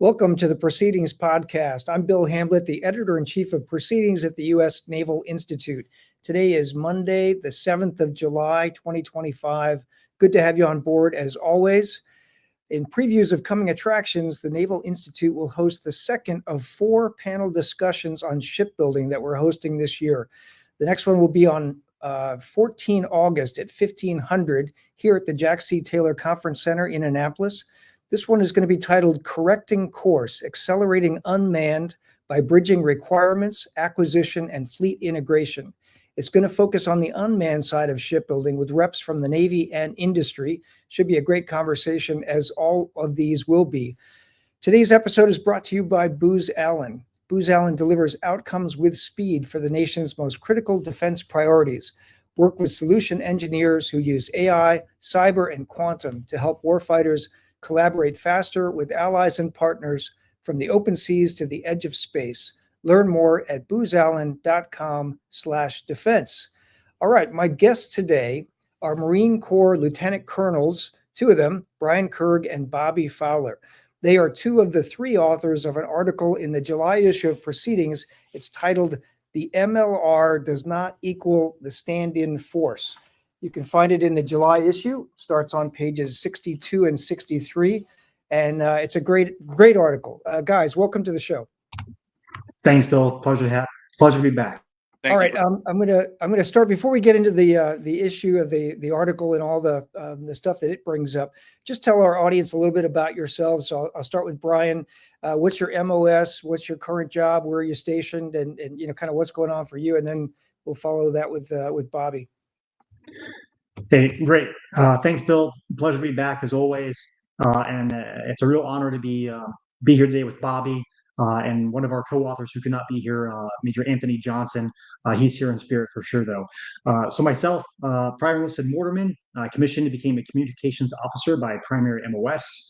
Welcome to the Proceedings Podcast. I'm Bill Hamblet, the Editor-in-Chief of Proceedings at the U.S. Naval Institute. Today is Monday, the 7th of July, 2025. Good to have you on board as always. In previews of coming attractions, the Naval Institute will host the second of 4 panel discussions on shipbuilding that we're hosting this year. The next one will be on 14 August at 1500 here at the Jack C. Taylor Conference Center in Annapolis. This one is going to be titled Correcting Course, Accelerating Unmanned by Bridging Requirements, Acquisition, and Fleet Integration. It's going to focus on the unmanned side of shipbuilding with reps from the Navy and industry. Should be a great conversation, as all of these will be. Today's episode is brought to you by Booz Allen. Booz Allen delivers outcomes with speed for the nation's most critical defense priorities. Work with solution engineers who use AI, cyber, and quantum to help warfighters collaborate faster with allies and partners from the open seas to the edge of space. Learn more at boozallen.com/defense. All right, my guests today are Marine Corps Lieutenant Colonels, 2 of them, Brian Kerg and Bobby Fowler. They are 2 of the 3 authors of an article in the July issue of Proceedings. It's titled, "The MLR Does Not Equal the Stand-in Force." You can find it in the July issue. It starts on pages 62 and 63, and it's a great article. Guys, welcome to the show. Thanks, Bill. Pleasure to be back. All right, I'm gonna start before we get into the issue of the article and all the stuff that it brings up. Just tell our audience a little bit about yourselves. So I'll start with Brian. What's your MOS? What's your current job? Where are you stationed? And kind of what's going on for you, and then we'll follow that with Bobby. Hey, great. Thanks, Bill. Pleasure to be back as always. And it's a real honor to be here today with Bobby and one of our co-authors who could not be here, Major Anthony Johnson. He's here in spirit for sure, though. So myself, prior enlisted mortarman, commissioned and became a communications officer by primary MOS.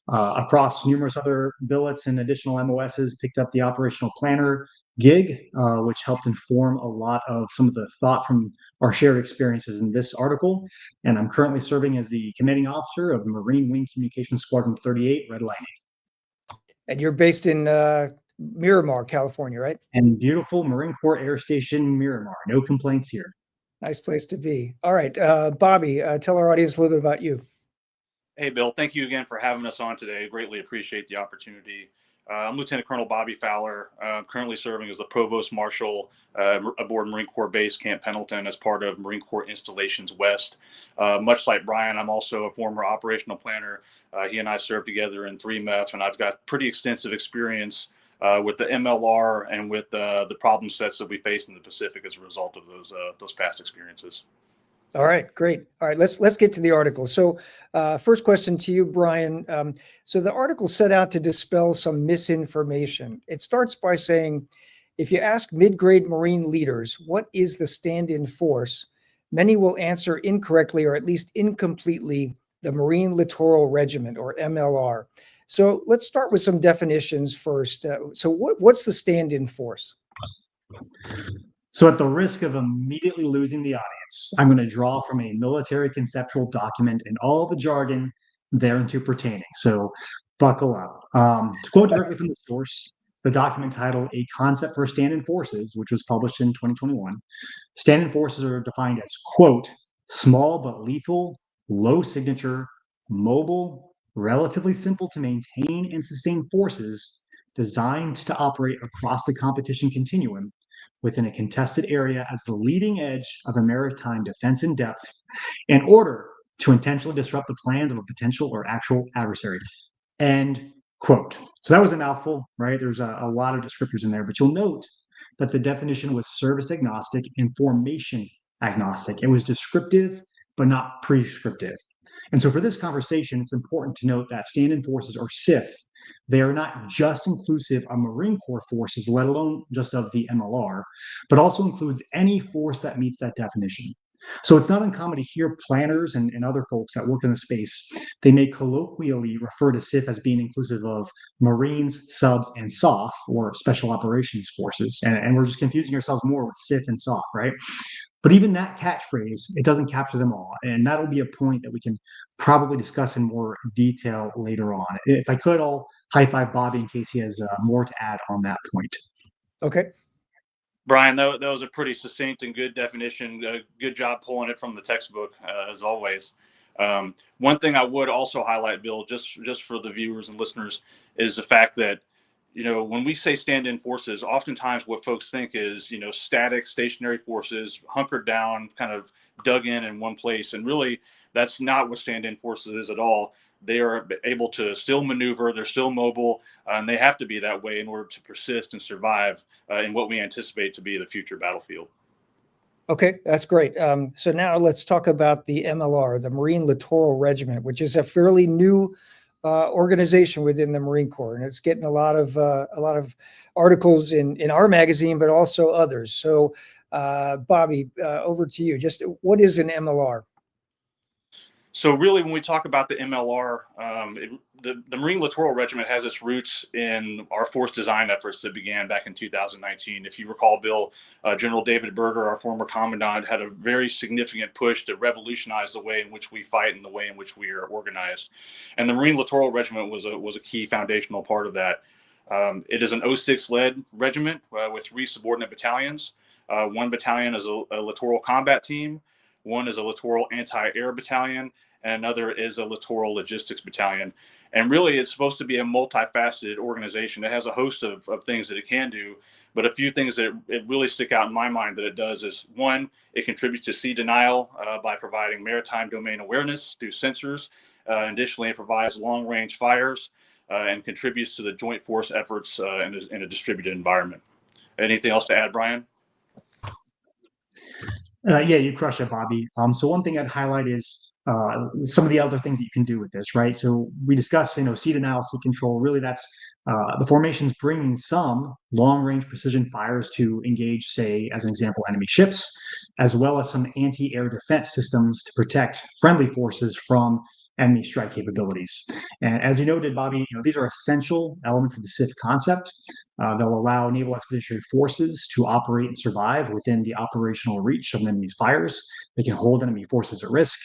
Across numerous other billets and additional MOSs, picked up the operational planner gig, which helped inform a lot of some of the thought from our shared experiences in this article. And I'm currently serving as the commanding officer of Marine Wing Communications Squadron 38, Red Lightning. And you're based in Miramar, California, right? And beautiful Marine Corps Air Station, Miramar. No complaints here. Nice place to be. All right, Bobby, tell our audience a little bit about you. Hey, Bill, thank you again for having us on today. Greatly appreciate the opportunity. I'm Lieutenant Colonel Bobby Fowler, currently serving as the Provost Marshal aboard Marine Corps Base Camp Pendleton as part of Marine Corps Installations West. Much like Brian, I'm also a former operational planner. He and I served together in 3 MEFs, and I've got pretty extensive experience with the MLR and with the problem sets that we face in the Pacific as a result of those past experiences. All right, great. All right, let's get to the article. So first question to you, Brian. So the article set out to dispel some misinformation. It starts by saying, if you ask mid-grade Marine leaders, what is the stand-in force? Many will answer incorrectly or at least incompletely, the Marine Littoral Regiment, or MLR. So let's start with some definitions first. So what's the stand-in force? So at the risk of immediately losing the audience, I'm going to draw from a military conceptual document and all the jargon thereunto pertaining. So buckle up. To quote directly from the source, the document titled A Concept for Stand-in Forces, which was published in 2021, stand-in forces are defined as, quote, small but lethal, low signature, mobile, relatively simple to maintain and sustain forces designed to operate across the competition continuum within a contested area as the leading edge of a maritime defense in depth in order to intentionally disrupt the plans of a potential or actual adversary. End quote. So that was a mouthful, right? There's a lot of descriptors in there, but you'll note that the definition was service agnostic and formation agnostic. It was descriptive, but not prescriptive. And so for this conversation, it's important to note that stand-in forces, or SIF, they are not just inclusive of Marine Corps forces, let alone just of the MLR, but also includes any force that meets that definition. So it's not uncommon to hear planners and other folks that work in the space, they may colloquially refer to SIF as being inclusive of Marines, subs, and SOF, or Special Operations Forces. And we're just confusing ourselves more with SIF and SOF, right? But even that catchphrase, it doesn't capture them all. And that'll be a point that we can probably discuss in more detail later on. If I could, I'll high five Bobby in case he has more to add on that point. Okay. Brian, that was a pretty succinct and good definition. Good job pulling it from the textbook, as always. One thing I would also highlight, Bill, just for the viewers and listeners, is the fact that, when we say stand-in forces, oftentimes what folks think is, static, stationary forces, hunkered down, kind of dug in one place. And really, that's not what stand-in forces is at all. They are able to still maneuver, they're still mobile, and they have to be that way in order to persist and survive in what we anticipate to be the future battlefield. Okay, that's great. So now let's talk about the MLR, the Marine Littoral Regiment, which is a fairly new organization within the Marine Corps, and it's getting a lot of articles in our magazine, but also others. So, Bobby, over to you. Just what is an MLR? So really, when we talk about the MLR, the Marine Littoral Regiment has its roots in our force design efforts that began back in 2019. If you recall, Bill, General David Berger, our former commandant, had a very significant push to revolutionize the way in which we fight and the way in which we are organized. And the Marine Littoral Regiment was a key foundational part of that. It is an 06-led regiment with 3 subordinate battalions. One battalion is a littoral combat team. One is a littoral anti-air battalion, and another is a littoral logistics battalion. And really, it's supposed to be a multifaceted organization. It has a host of things that it can do, but a few things that it really stick out in my mind that it does is, one, it contributes to sea denial by providing maritime domain awareness through sensors. Additionally, it provides long-range fires and contributes to the joint force efforts in a distributed environment. Anything else to add, Brian? Yeah, you crush it, Bobby. So one thing I'd highlight is some of the other things that you can do with this, right? So we discussed, sea denial, sea control. Really, that's the formation's bringing some long-range precision fires to engage, say, as an example, enemy ships, as well as some anti-air defense systems to protect friendly forces from enemy strike capabilities. And as you noted, Bobby, these are essential elements of the SIF concept. They'll allow naval expeditionary forces to operate and survive within the operational reach of an enemy's fires. They can hold enemy forces at risk,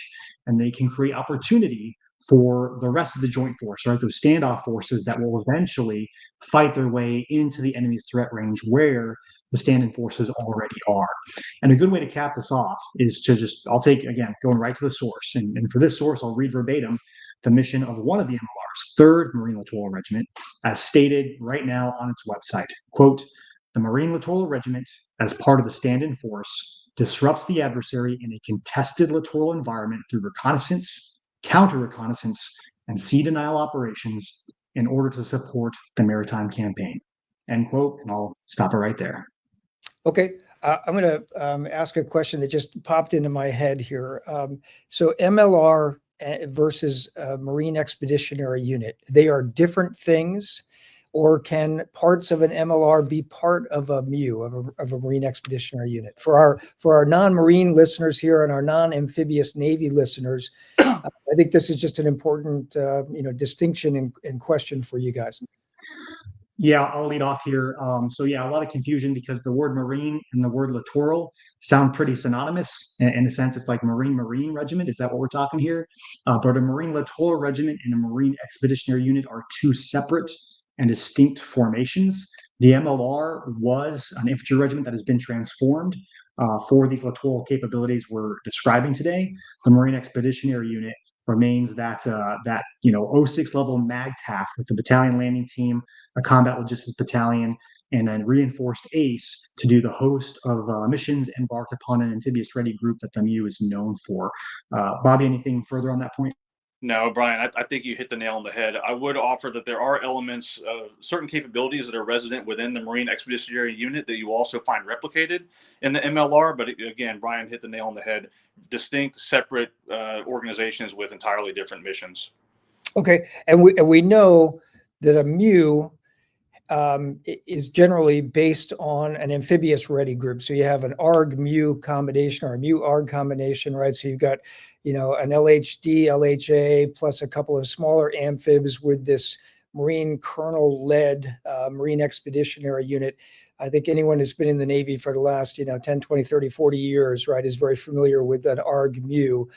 and they can create opportunity for the rest of the joint force, right? Those standoff forces that will eventually fight their way into the enemy's threat range where the stand-in forces already are. And a good way to cap this off is to I'll take, again, going right to the source. And for this source, I'll read verbatim the mission of one of the MLRs, 3rd Marine Littoral Regiment, as stated right now on its website. Quote, "The Marine Littoral Regiment, as part of the stand-in force, disrupts the adversary in a contested littoral environment through reconnaissance, counter-reconnaissance, and sea denial operations in order to support the maritime campaign." End quote, and I'll stop it right there. Okay, I'm going to ask a question that just popped into my head here. So MLR versus Marine Expeditionary Unit, they are different things, or can parts of an MLR be part of a MU, of a Marine Expeditionary Unit? For our non-Marine listeners here and our non-amphibious Navy listeners, I think this is just an important distinction and question for you guys. Yeah, I'll lead off here. So yeah, a lot of confusion because the word marine and the word littoral sound pretty synonymous. In a sense, it's like Marine Regiment. Is that what we're talking here? But a Marine Littoral Regiment and a Marine Expeditionary Unit are 2 separate and distinct formations. The MLR was an infantry regiment that has been transformed for these littoral capabilities we're describing today. The Marine Expeditionary Unit remains that 06 level MAGTAF with the battalion landing team, a combat logistics battalion, and then reinforced ACE to do the host of missions embarked upon an amphibious ready group that the MU is known for. Bobby, anything further on that point? No, Brian, I think you hit the nail on the head. I would offer that there are elements of certain capabilities that are resident within the Marine Expeditionary Unit that you also find replicated in the MLR. But again, Brian hit the nail on the head. Distinct, separate organizations with entirely different missions. Okay, and we know that a MU is generally based on an amphibious ready group. So you have an ARG-MU combination or a MU-ARG combination, right? So you've got, an LHD, LHA, plus a couple of smaller amphibs with this Marine colonel-led Marine Expeditionary Unit. I think anyone who's been in the Navy for the last, 10, 20, 30, 40 years, right, is very familiar with an ARG-MU.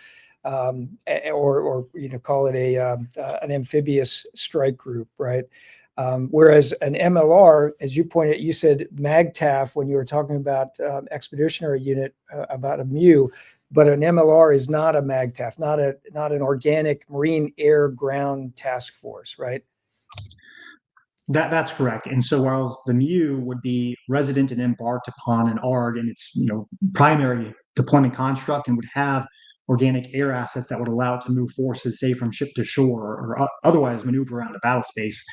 Or call it an amphibious strike group, right? Whereas an MLR, as you pointed, you said MAGTAF when you were talking about expeditionary unit, about a MU, but an MLR is not a MAGTAF, not an organic marine air ground task force, right? That's correct. And so while the MU would be resident and embarked upon an ARG and its primary deployment construct and would have organic air assets that would allow it to move forces, say, from ship to shore or otherwise maneuver around the battle space.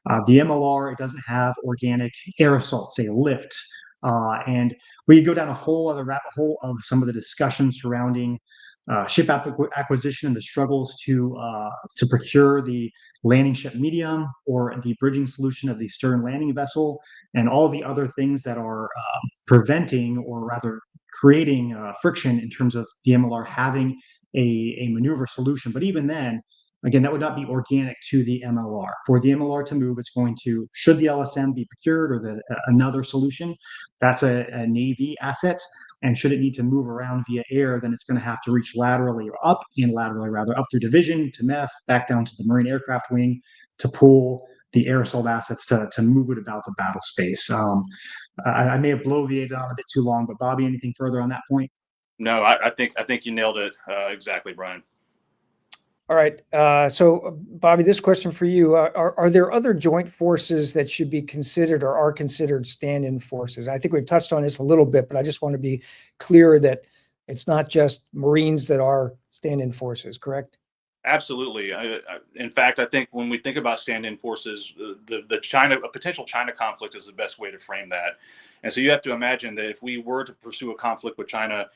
The MLR, it doesn't have organic air assault, say, lift. And we go down a whole other rabbit hole of some of the discussion surrounding ship acquisition and the struggles to procure the landing ship medium or the bridging solution of the stern landing vessel, and all the other things that are preventing or rather creating friction in terms of the MLR having a maneuver solution. But even then, again, that would not be organic to the MLR. For the MLR to move, it's going to, should the LSM be procured or another solution, that's a Navy asset. And should it need to move around via air, then it's going to have to reach laterally or up through division to MEF, back down to the Marine Aircraft Wing to pull the air assault assets to move it about the battle space. I may have bloviated on a bit too long, but Bobby, anything further on that point? No, I think you nailed it exactly, Brian. All right. So, Bobby, this question for you. Are there other joint forces that should be considered or are considered stand-in forces? I think we've touched on this a little bit, but I just want to be clear that it's not just Marines that are stand-in forces, correct? Absolutely. In fact, I think when we think about stand-in forces, a potential China conflict is the best way to frame that. And so you have to imagine that if we were to pursue a conflict with China,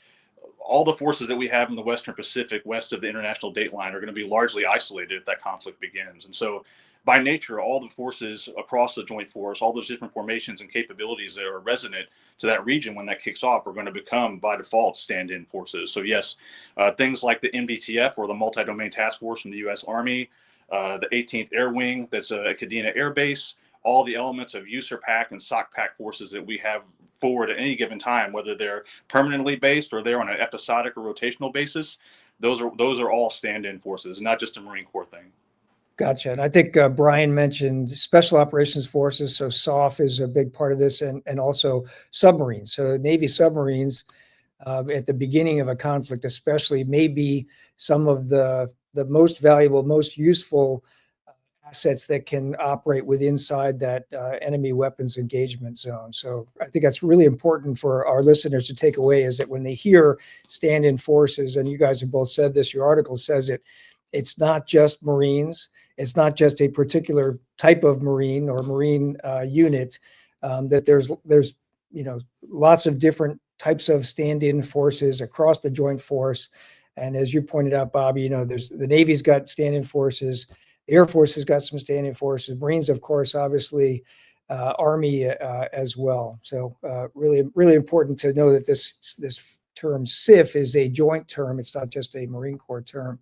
all the forces that we have in the Western Pacific, west of the international date line, are going to be largely isolated if that conflict begins. And so by nature, all the forces across the joint force, all those different formations and capabilities that are resonant to that region when that kicks off are going to become, by default, stand-in forces. So yes, things like the MBTF, or the Multi-Domain Task Force from the U.S. Army, the 18th Air Wing, that's a Kadena Air Base, all the elements of USARPAC and SOCPAC forces that we have forward at any given time, whether they're permanently based or they're on an episodic or rotational basis, those are all stand-in forces, not just a Marine Corps thing. Gotcha. And I think Brian mentioned Special Operations Forces. So SOF is a big part of this, and also submarines. So Navy submarines at the beginning of a conflict, especially, may be some of the most valuable, most useful assets that can operate inside that enemy weapons engagement zone. So I think that's really important for our listeners to take away, is that when they hear stand-in forces, and you guys have both said this, your article says it, it's not just Marines. It's not just a particular type of Marine or Marine unit. That there's lots of different types of stand-in forces across the joint force. And as you pointed out, Bobby, there's the Navy's got stand-in forces, the Air Force has got some stand-in forces, Marines, of course, obviously, Army as well. So really, really important to know that this term SIF is a joint term. It's not just a Marine Corps term.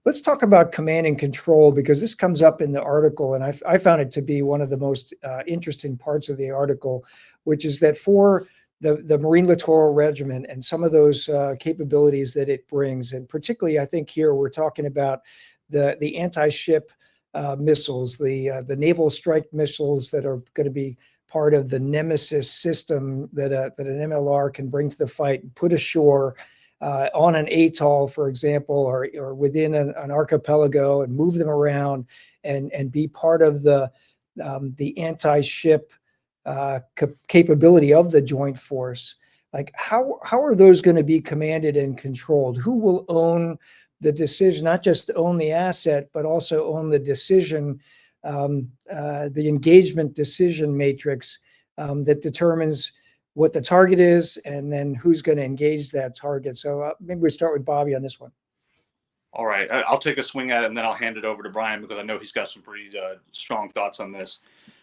Let's talk about command and control, because this comes up in the article, and I found it to be one of the most interesting parts of the article, which is that for the Marine Littoral Regiment and some of those capabilities that it brings, and particularly I think here we're talking about the anti-ship missiles, the naval strike missiles that are going to be part of the Nemesis system that an MLR can bring to the fight and put ashore on an atoll, for example, or within an archipelago, and move them around and be part of the anti-ship capability of the joint force. Like how are those going to be commanded and controlled? Who will own the decision, not just own the asset, but also own the decision, the engagement decision matrix that determines what the target is, and then who's going to engage that target. So maybe we start with Bobby on this one. All right, I'll take a swing at it, and then I'll hand it over to Brian, because I know he's got some pretty strong thoughts on this.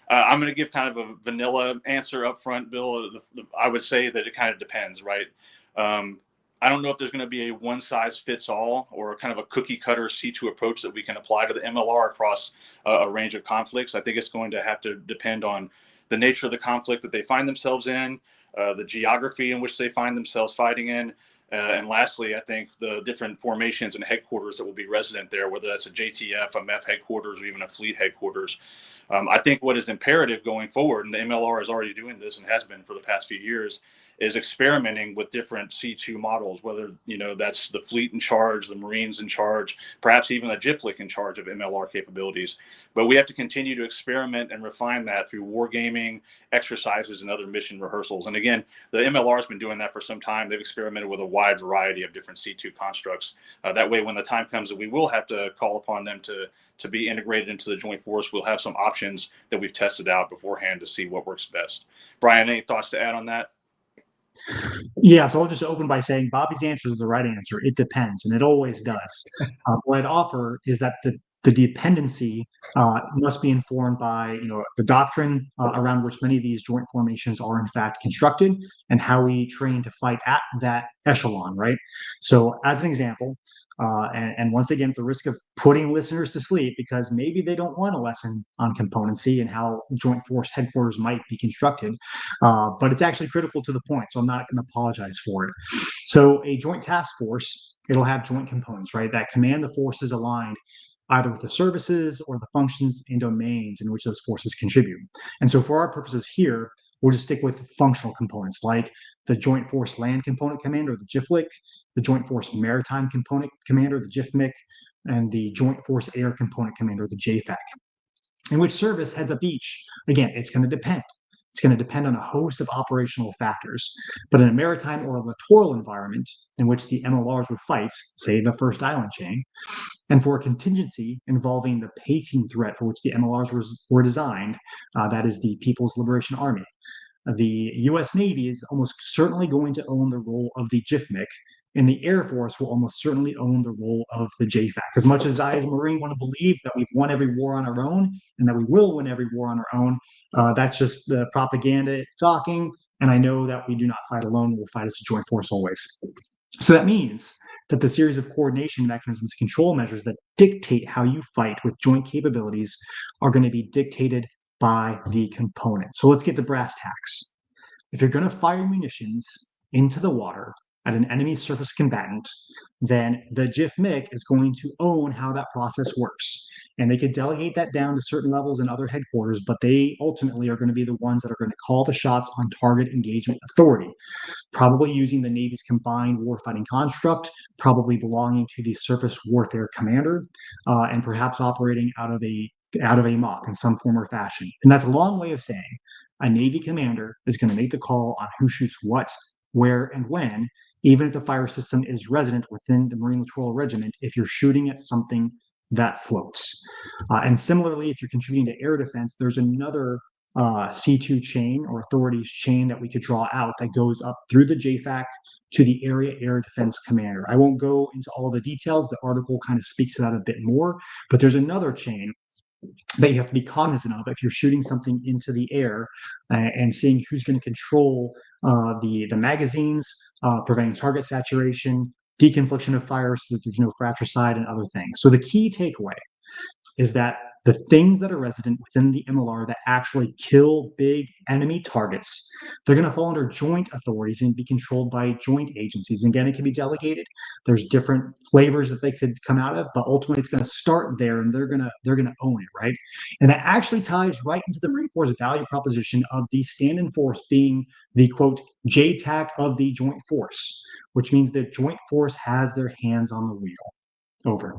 I'm going to give kind of a vanilla answer up front, Bill. I would say that it kind of depends, right? I don't know if there's going to be a one-size-fits-all or kind of a cookie-cutter C2 approach that we can apply to the MLR across a range of conflicts. I think it's going to have to depend on the nature of the conflict that they find themselves in, the geography in which they find themselves fighting in, and lastly, I think the different formations and headquarters that will be resident there, whether that's a JTF, a MEF headquarters, or even a fleet headquarters. I think what is imperative going forward, and the MLR is already doing this and has been for the past few years, is experimenting with different C2 models, whether, that's the fleet in charge, the Marines in charge, perhaps even a JFAC in charge of MLR capabilities. But we have to continue to experiment and refine that through wargaming, exercises, and other mission rehearsals. And again, the MLR has been doing that for some time. They've experimented with a wide variety of different C2 constructs. That way, when the time comes that we will have to call upon them to be integrated into the joint force, we'll have some options that we've tested out beforehand to see what works best. Brian, any thoughts to add on that? Yeah, so I'll just open by saying Bobby's answer is the right answer. It depends, and it always does. What I'd offer is that the dependency must be informed by the doctrine around which many of these joint formations are in fact constructed, and how we train to fight at that echelon, right? So, as an example, and once again, at the risk of putting listeners to sleep, because maybe they don't want a lesson on componency and how joint force headquarters might be constructed, but it's actually critical to the point, so I'm not going to apologize for it. So a joint task force, it'll have joint components, right, that command the forces aligned either with the services or the functions and domains in which those forces contribute. And so for our purposes here, we'll just stick with functional components like the Joint Force Land Component Commander, the JFLC, the Joint Force Maritime Component Commander, the JFMC, and the Joint Force Air Component Commander, the JFAC. And which service heads up each? Again, it's going to depend. It's going to depend on a host of operational factors. But in a maritime or a littoral environment in which the MLRs would fight, say the first island chain, and for a contingency involving the pacing threat for which the MLRs were designed, that is the People's Liberation Army, the U.S. Navy is almost certainly going to own the role of the JFMC, and the Air Force will almost certainly own the role of the JFAC. As much as I, as a Marine, want to believe that we've won every war on our own and that we will win every war on our own, that's just the propaganda talking. And I know that we do not fight alone. We'll fight as a joint force always. So that means that the series of coordination mechanisms, control measures that dictate how you fight with joint capabilities are going to be dictated by the component. So let's get to brass tacks. If you're going to fire munitions into the water at an enemy surface combatant, then the JFMC is going to own how that process works. And they could delegate that down to certain levels in other headquarters, but they ultimately are going to be the ones that are going to call the shots on target engagement authority, probably using the Navy's combined warfighting construct, probably belonging to the surface warfare commander, and perhaps operating out of a MOC in some form or fashion. And that's a long way of saying a Navy commander is going to make the call on who shoots what, where, and when, even if the fire system is resident within the Marine Littoral Regiment, if you're shooting at something that floats. And similarly, if you're contributing to air defense, there's another C2 chain or authorities chain that we could draw out that goes up through the JFAC to the Area Air Defense Commander. I won't go into all the details. The article kind of speaks to that a bit more, but there's another chain that you have to be cognizant of if you're shooting something into the air and seeing who's going to control the magazines, preventing target saturation, deconfliction of fire so that there's no fratricide and other things. So the key takeaway is that the things that are resident within the MLR that actually kill big enemy targets, they're going to fall under joint authorities and be controlled by joint agencies. And again, it can be delegated. There's different flavors that they could come out of, but ultimately it's going to start there, and they're going to own it, right? And that actually ties right into the Marine Corps' value proposition of the stand-in force being the quote JTAC of the joint force, which means the joint force has their hands on the wheel. Over.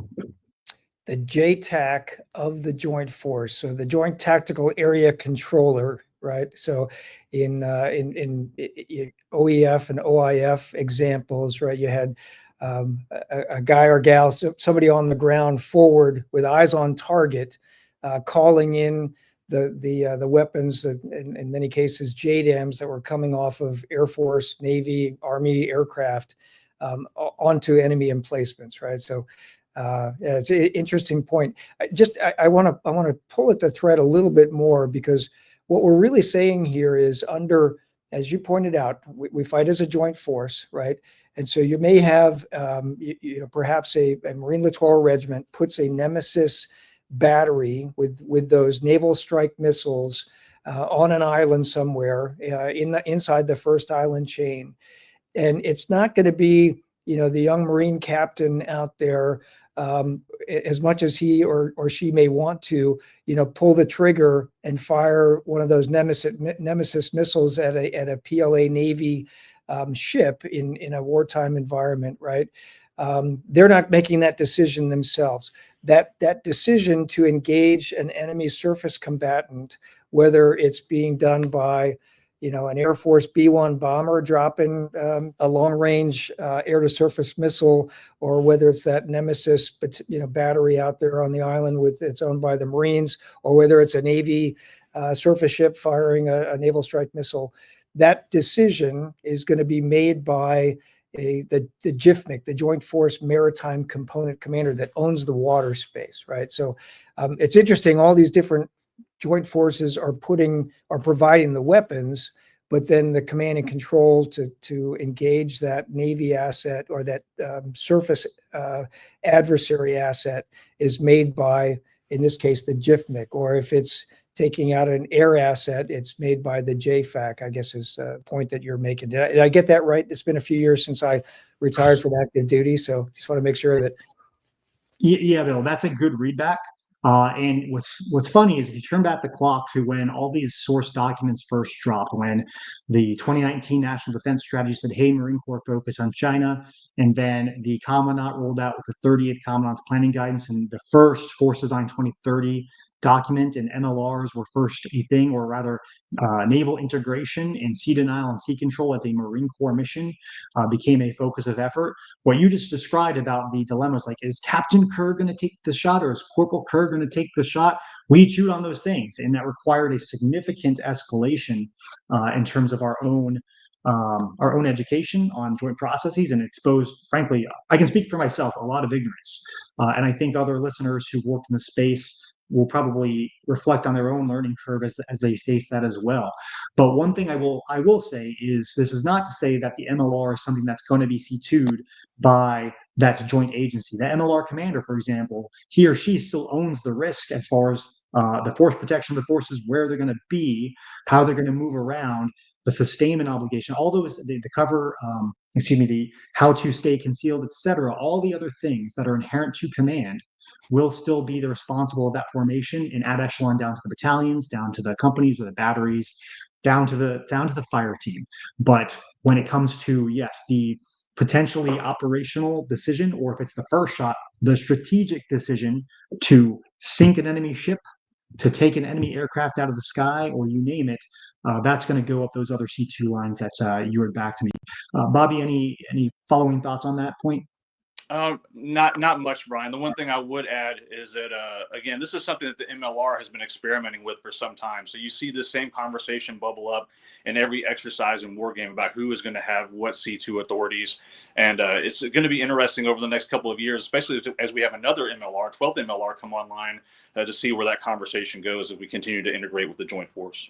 The JTAC of the joint force, so the Joint Tactical Area Controller, right? So in OEF and OIF examples, right, you had a guy or gal, somebody on the ground forward with eyes on target, calling in the weapons, in many cases JDAMs that were coming off of Air Force, Navy, Army aircraft onto enemy emplacements, right? So yeah, it's an interesting point. I want to pull at the thread a little bit more, because what we're really saying here is, under, as you pointed out, we fight as a joint force, right? And so you may have, perhaps a Marine Littoral Regiment puts a Nemesis battery with those naval strike missiles on an island somewhere inside the first island chain, and it's not going to be the young Marine captain out there as much as he or she may want to, pull the trigger and fire one of those Nemesis missiles at a PLA Navy ship in a wartime environment, right? They're not making that decision themselves. That decision to engage an enemy surface combatant, whether it's being done by an Air Force B-1 bomber dropping a long-range air-to-surface missile, or whether it's that Nemesis battery out there on the island it's owned by the Marines, or whether it's a Navy surface ship firing a naval strike missile, that decision is going to be made by the JFMC, the Joint Force Maritime Component Commander that owns the water space, right? So it's interesting, all these different joint forces are providing the weapons, but then the command and control to engage that Navy asset or that surface adversary asset is made by, in this case, the JFMC, or if it's taking out an air asset, it's made by the JFAC, I guess is a point that you're making. Did I get that right? It's been a few years since I retired from active duty, so just want to make sure that. Yeah, Bill, that's a good readback. And what's funny is if you turn back the clock to when all these source documents first dropped, when the 2019 National Defense Strategy said, hey, Marine Corps, focus on China, and then the Commandant rolled out with the 38th Commandant's Planning Guidance, and the first Force Design 2030 document and MLRs were first a thing, or rather naval integration and sea denial and sea control as a Marine Corps mission became a focus of effort. What you just described about the dilemmas, like, is Captain Kerg going to take the shot, or is Corporal Kerg going to take the shot? We chewed on those things, and that required a significant escalation in terms of our own education on joint processes, and exposed, frankly, I can speak for myself, a lot of ignorance. And I think other listeners who worked in the space will probably reflect on their own learning curve as they face that as well. But one thing I will say is, this is not to say that the MLR is something that's going to be C2'd by that joint agency. The MLR commander, for example, he or she still owns the risk as far as the force protection of the forces, where they're going to be, how they're going to move around, the sustainment obligation, all those, the cover, the how to stay concealed, etc. All the other things that are inherent to command will still be the responsible of that formation in ad echelon, down to the battalions, down to the companies or the batteries, down to the fire team. But when it comes to, yes, the potentially operational decision, or if it's the first shot, the strategic decision to sink an enemy ship, to take an enemy aircraft out of the sky, or you name it, that's going to go up those other C2 lines that you read back to me. Bobby, any following thoughts on that point? Not much, Brian. The one thing I would add is that, again, this is something that the MLR has been experimenting with for some time. So you see this same conversation bubble up in every exercise and war game about who is going to have what C2 authorities. And it's going to be interesting over the next couple of years, especially as we have another MLR, 12th MLR, come online to see where that conversation goes as we continue to integrate with the Joint Force.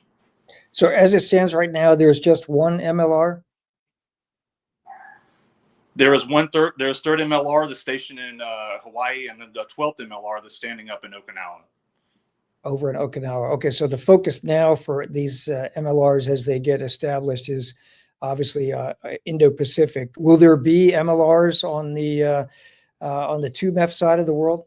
So as it stands right now, there's just one MLR? There's third MLR that's stationed in Hawaii, and then the 12th MLR that's standing up in Okinawa. Over in Okinawa. Okay, so the focus now for these MLRs as they get established is obviously Indo-Pacific. Will there be MLRs on the 2MEF side of the world?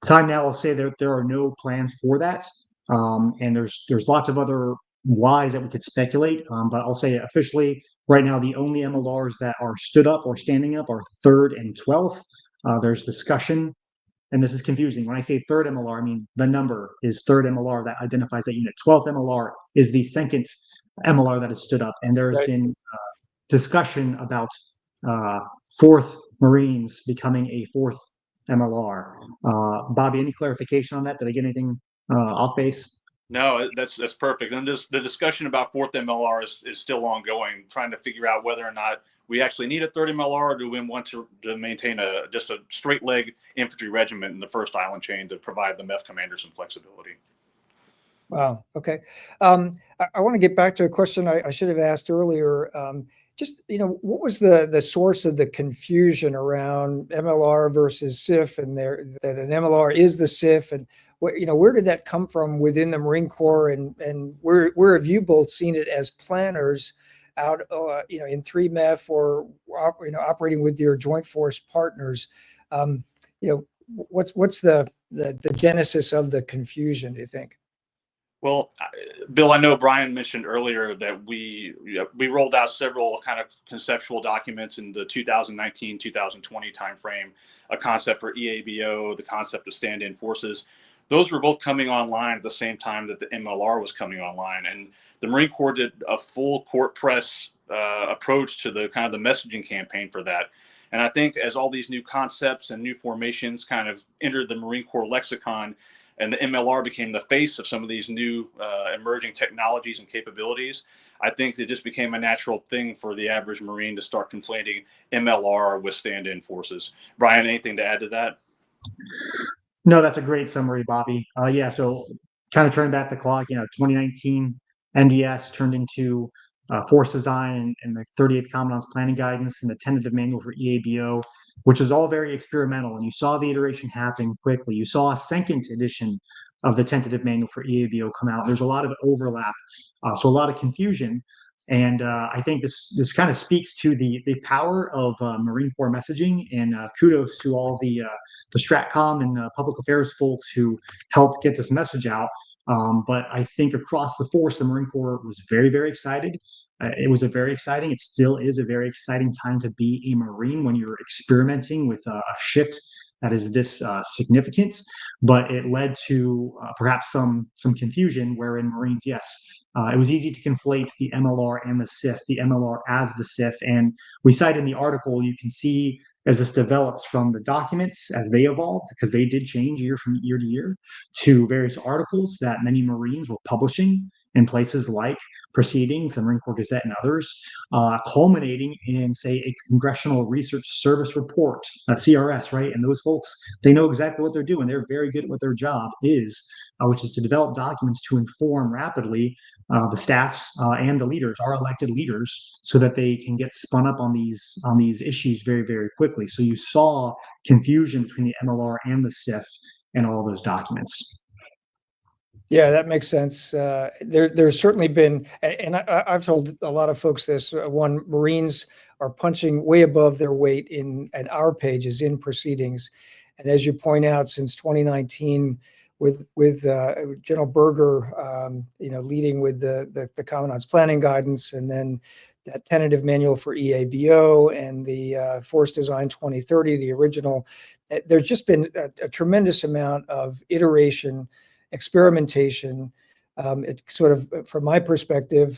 Time now will say that there are no plans for that, and there's lots of other whys that we could speculate, but I'll say officially, right now, the only MLRs that are stood up or standing up are 3rd and 12th. There's discussion, and this is confusing. When I say 3rd MLR, I mean the number is 3rd MLR that identifies that unit. 12th MLR is the 2nd MLR that is stood up, and there has been discussion about 4th Marines becoming a 4th MLR. Bobby, any clarification on that? Did I get anything off base? No, that's perfect. And the discussion about 4th MLR is still ongoing, trying to figure out whether or not we actually need a 3rd MLR, or do we want to maintain just a straight leg infantry regiment in the first island chain to provide the MEF commander some flexibility. Wow. Okay. I want to get back to a question I should have asked earlier. Just, what was the source of the confusion around MLR versus SIF, and that an MLR is the SIF, and where did that come from within the Marine Corps, and where have you both seen it as planners out, in 3MEF, or operating with your Joint Force partners? You know, what's the genesis of the confusion, do you think? Well, Bill, I know Brian mentioned earlier that we rolled out several kind of conceptual documents in the 2019-2020 timeframe, a concept for EABO, the concept of stand-in forces. Those were both coming online at the same time that the MLR was coming online. And the Marine Corps did a full court press approach to the kind of the messaging campaign for that. And I think as all these new concepts and new formations kind of entered the Marine Corps lexicon, and the MLR became the face of some of these new emerging technologies and capabilities, I think it just became a natural thing for the average Marine to start conflating MLR with stand-in forces. Brian, anything to add to that? No, that's a great summary, Bobby. Yeah, so kind of turning back the clock, 2019 NDS turned into force design and the 38th Commandant's planning guidance and the tentative manual for EABO, which is all very experimental. And you saw the iteration happen quickly. You saw a second edition of the tentative manual for EABO come out. There's a lot of overlap, so a lot of confusion. And I think this kind of speaks to the power of Marine Corps messaging, and kudos to all the Stratcom and public affairs folks who helped get this message out. But I think across the force, the Marine Corps was very, very excited. It still is a very exciting time to be a Marine when you're experimenting with a shift that is this significant. But it led to perhaps some confusion wherein Marines, yes, it was easy to conflate the MLR and the SIF, the MLR as the SIF. And we cite in the article, you can see as this develops from the documents as they evolved, because they did change from year to year, to various articles that many Marines were publishing in places like Proceedings, the Marine Corps Gazette, and others, culminating in, say, a Congressional Research Service report, CRS, right? And those folks, they know exactly what they're doing. They're very good at what their job is, which is to develop documents to inform rapidly the staffs and the leaders, our elected leaders, so that they can get spun up on these issues very, very quickly. So you saw confusion between the MLR and the SIF in all those documents. Yeah, that makes sense. There's certainly been, and I've told a lot of folks this, one, Marines are punching way above their weight at our pages in Proceedings. And as you point out, since 2019, with General Berger, leading with the Commandant's planning guidance, and then that tentative manual for EABO and the Force Design 2030, the original, there's just been a tremendous amount of iteration, experimentation. It sort of, from my perspective,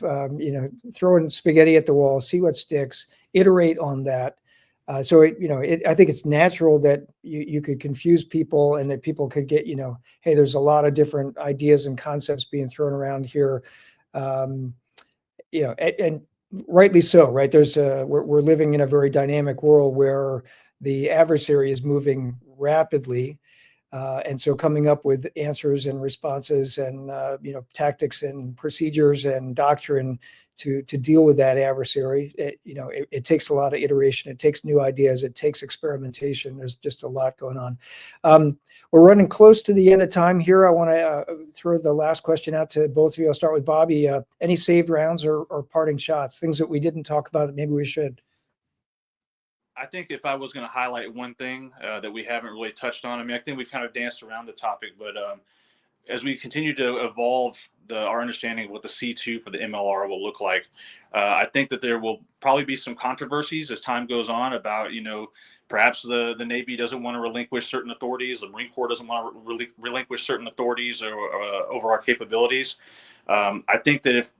throwing spaghetti at the wall, see what sticks, iterate on that. I think it's natural that you could confuse people, and that people could get, hey, there's a lot of different ideas and concepts being thrown around here. And rightly so, right? We're living in a very dynamic world where the adversary is moving rapidly. And so coming up with answers and responses and, tactics and procedures and doctrine to deal with that adversary, it takes a lot of iteration. It takes new ideas. It takes experimentation. There's just a lot going on. We're running close to the end of time here. I want to throw the last question out to both of you. I'll start with Bobby. Any saved rounds or parting shots, things that we didn't talk about that maybe we should? I think if I was going to highlight one thing that we haven't really touched on, I think we've kind of danced around the topic, but as we continue to evolve our understanding of what the C2 for the MLR will look like, I think that there will probably be some controversies as time goes on about, perhaps the Navy doesn't want to relinquish certain authorities, the Marine Corps doesn't want to relinquish certain authorities over our capabilities. I think that if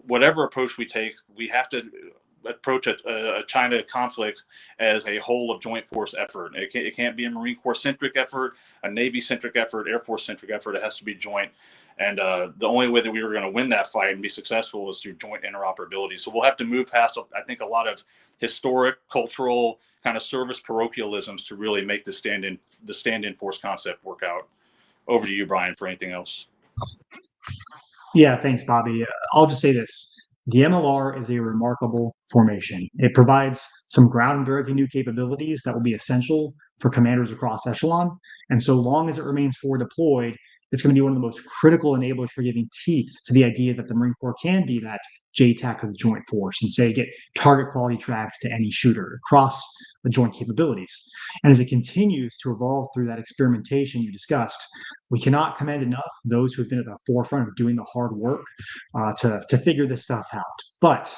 whatever approach we take, we have to approach a China conflict as a whole of joint force effort. It can't be a Marine Corps centric effort, a Navy centric effort, Air Force centric effort. It has to be joint. And the only way that we were going to win that fight and be successful is through joint interoperability. So we'll have to move past, I think, a lot of historic, cultural kind of service parochialisms to really make the stand-in force concept work out. Over to you, Brian, for anything else. Yeah, thanks, Bobby. I'll just say this. The MLR is a remarkable formation. It provides some ground-breaking new capabilities that will be essential for commanders across echelon. And so long as it remains forward deployed, It's going to be one of the most critical enablers for giving teeth to the idea that the Marine Corps can be that JTAC of the Joint Force and say get target quality tracks to any shooter across the joint capabilities. And as it continues to evolve through that experimentation you discussed, we cannot commend enough those who have been at the forefront of doing the hard work to figure this stuff out. But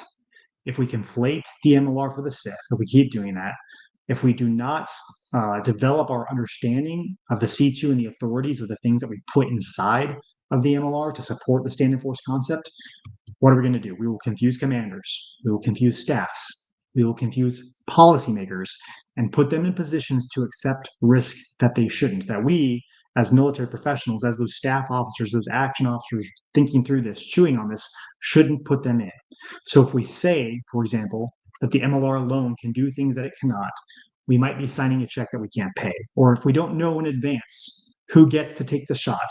if we conflate the MLR for the SIF, if we keep doing that, if we do not develop our understanding of the C2 and the authorities of the things that we put inside of the MLR to support the stand and force concept, what are we going to do? We will confuse commanders. We will confuse staffs. We will confuse policymakers and put them in positions to accept risk that they shouldn't, that we, as military professionals, as those staff officers, those action officers thinking through this, chewing on this, shouldn't put them in. So if we say, for example, that the MLR alone can do things that it cannot, we might be signing a check that we can't pay. Or if we don't know in advance who gets to take the shot,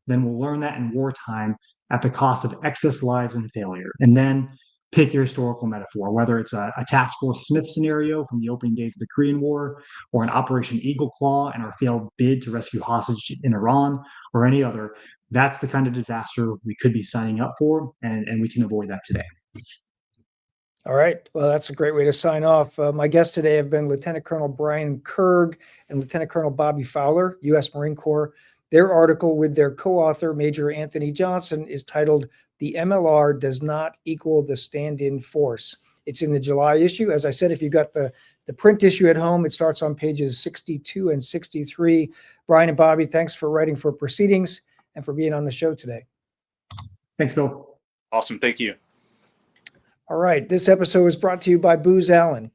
then we'll learn that in wartime at the cost of excess lives and failure. And then pick your historical metaphor, whether it's a Task Force Smith scenario from the opening days of the Korean War, or an Operation Eagle Claw and our failed bid to rescue hostage in Iran, or any other. That's the kind of disaster we could be signing up for, and we can avoid that today. All right. Well, that's a great way to sign off. My guests today have been Lieutenant Colonel Brian Kerg and Lieutenant Colonel Bobby Fowler, U.S. Marine Corps. Their article with their co-author, Major Anthony Johnson, is titled "The MLR Does Not Equal the Stand-in Force." It's in the July issue. As I said, if you got the print issue at home, it starts on pages 62 and 63. Brian and Bobby, thanks for writing for Proceedings and for being on the show today. Thanks, Bill. Awesome. Thank you. All right. This episode was brought to you by Booz Allen.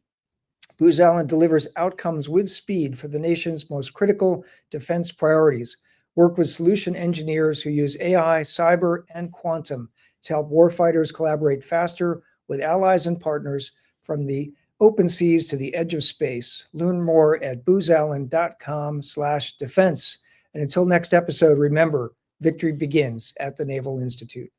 Booz Allen delivers outcomes with speed for the nation's most critical defense priorities. Work with solution engineers who use AI, cyber, and quantum to help warfighters collaborate faster with allies and partners from the open seas to the edge of space. Learn more at boozallen.com/defense. And until next episode, remember, victory begins at the Naval Institute.